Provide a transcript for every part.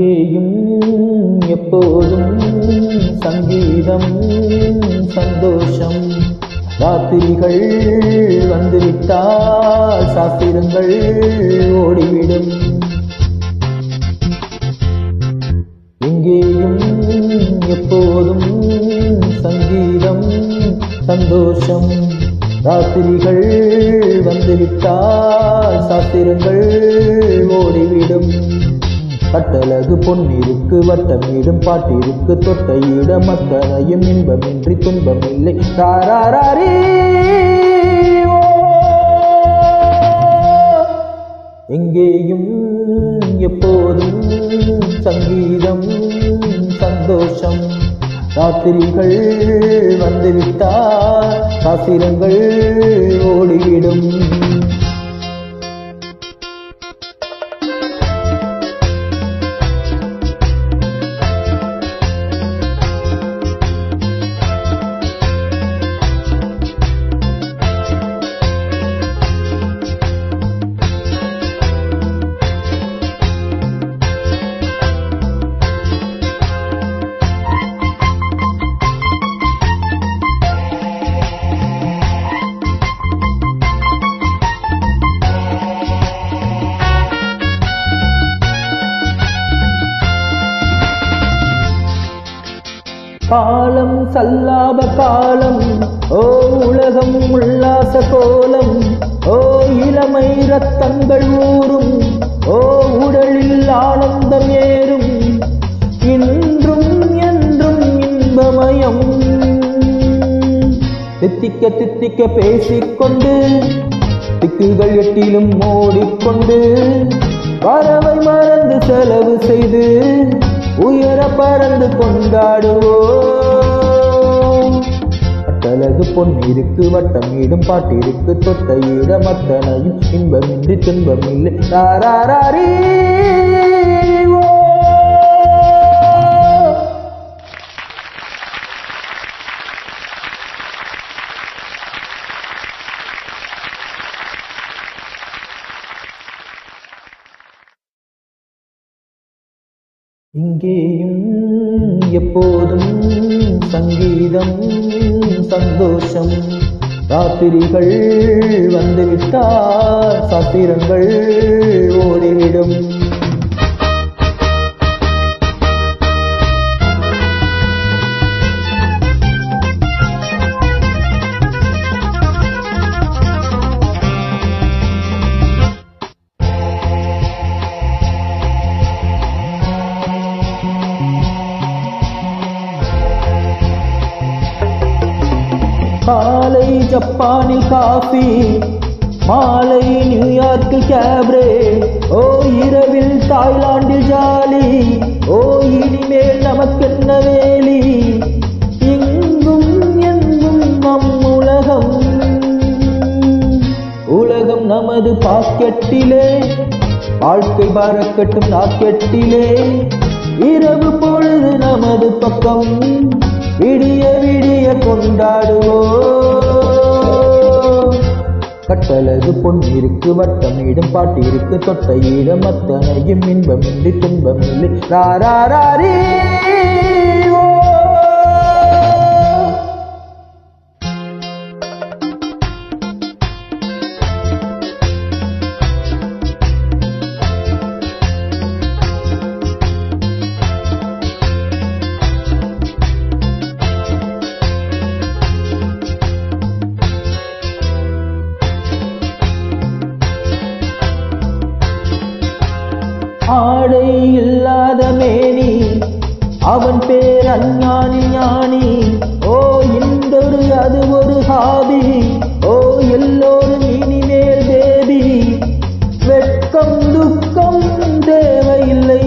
இங்கேயும் எப்போதும் சங்கீதம் சந்தோஷம். ராத்திரிகள் வந்துவிட்டால் சாஸ்திரங்கள் ஓடிவிடும். இங்கேயும் எப்போதும் சங்கீதம் சந்தோஷம். ராத்திரிகள் வந்துவிட்டால் சாஸ்திரங்கள் ஓடிவிடும். கட்டழகு பொன்னிருக்கு வட்டமிடும் பாட்டிருக்கு தொட்டையிட மத்தனையும் இன்பமின்றி துன்பமில்லை. தாராரே எங்கேயும் எப்போதும் சங்கீதம் சந்தோஷம். ராத்திரிகள் வந்துவிட்டால் சாஸ்திரங்கள் ஓடிவிடும். காலம் சல்லாப காலம், ஓ உலகம் உல்லாச கோலம், ஓ இளமை ரத்தங்கள் ஊறும், ஓ உடலில் ஆனந்தம் ஏறும், இன்றும் என்றும் இன்பமயம். தித்திக்க தித்திக்க பேசிக்கொண்டு திக்குகள் எட்டிலும் ஓடிக்கொண்டு வரவை மறந்து செலவு செய்து உயர பறந்து கொண்டாடுவோம். கட்டழகு பொன்னிருக்கு வட்டமிடும் பாட்டிருக்கு தொட்டையிட மத்தனையும் இன்பமின்றி துன்பமில்லை. தாராரே இங்கேயும் எப்போதும் சங்கீதம் சந்தோஷம். ராத்திரிகள் வந்துவிட்டால் சாஸ்திரங்கள் ஓடிவிடும். காலை ஜப்பானில் காஃபி, மாலை நியூயார்க்கில் கேப்ரே, ஓ இரவில் தாய்லாந்தில் ஜாலி, ஓ இனிமேல் நமக்கென்ன வேலி. எங்கும் எங்கும் நம் உலகம், உலகம் நமது பாக்கெட்டிலே, வாழ்க்கை பறக்கட்டும் நாக்கெட்டிலே. இரவு பொழுது நமது பக்கம், விடிய விடிய கொண்டாடுவோம். கட்டழகு பொன்னிருக்கு வட்டமிடும் பாட்டிருக்கு தொட்டையிட மத்தனையும் இன்பமின்றி துன்பமில்லை. தாராரே ஆடை இல்லாத மேனி, அவன் பேர் அஞ்ஞானி ஞானி. ஓ இன்றொரு அது ஒரு ஹாபி, ஓ எல்லோரும் இனிமேல் பேபி. வெட்கம் துக்கம் தேவையில்லை.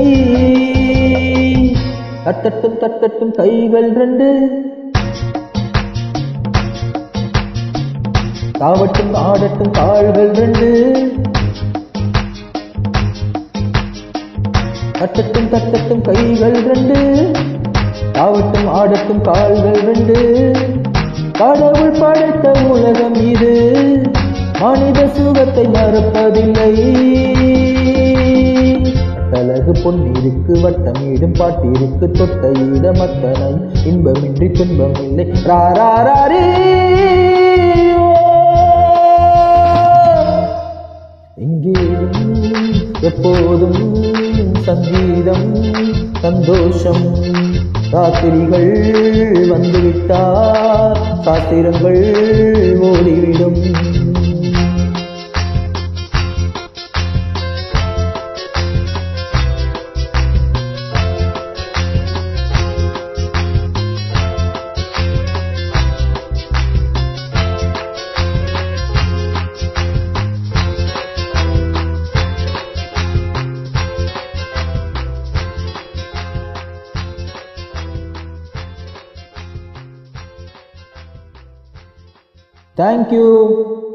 தட்டட்டும் தட்டட்டும் கைகள் ரெண்டு, தாவட்டும் ஆடட்டும் கால்கள் ரெண்டு. தட்டட்டும் தட்டட்டும் கைகள் ரெண்டு, தாவட்டும் ஆடட்டும் கால்கள் ரெண்டு. கடவுள் படைத்த உலகம் இது, மனித சுகத்தை மறுப்பதில்லை. கட்டழகு பொன்னிருக்கு வட்டமீடும் பாட்டிருக்கு தொட்ட இடம் அத்தனை இன்பமின்றி துன்பமில்லை ராராரே எங்கேயும் எப்போதும் சங்கீதம் சந்தோஷம் ராத்திரிகள் வந்துவிட்டால் சாத்திரங்கள் ஓடிவிடும் Thank you.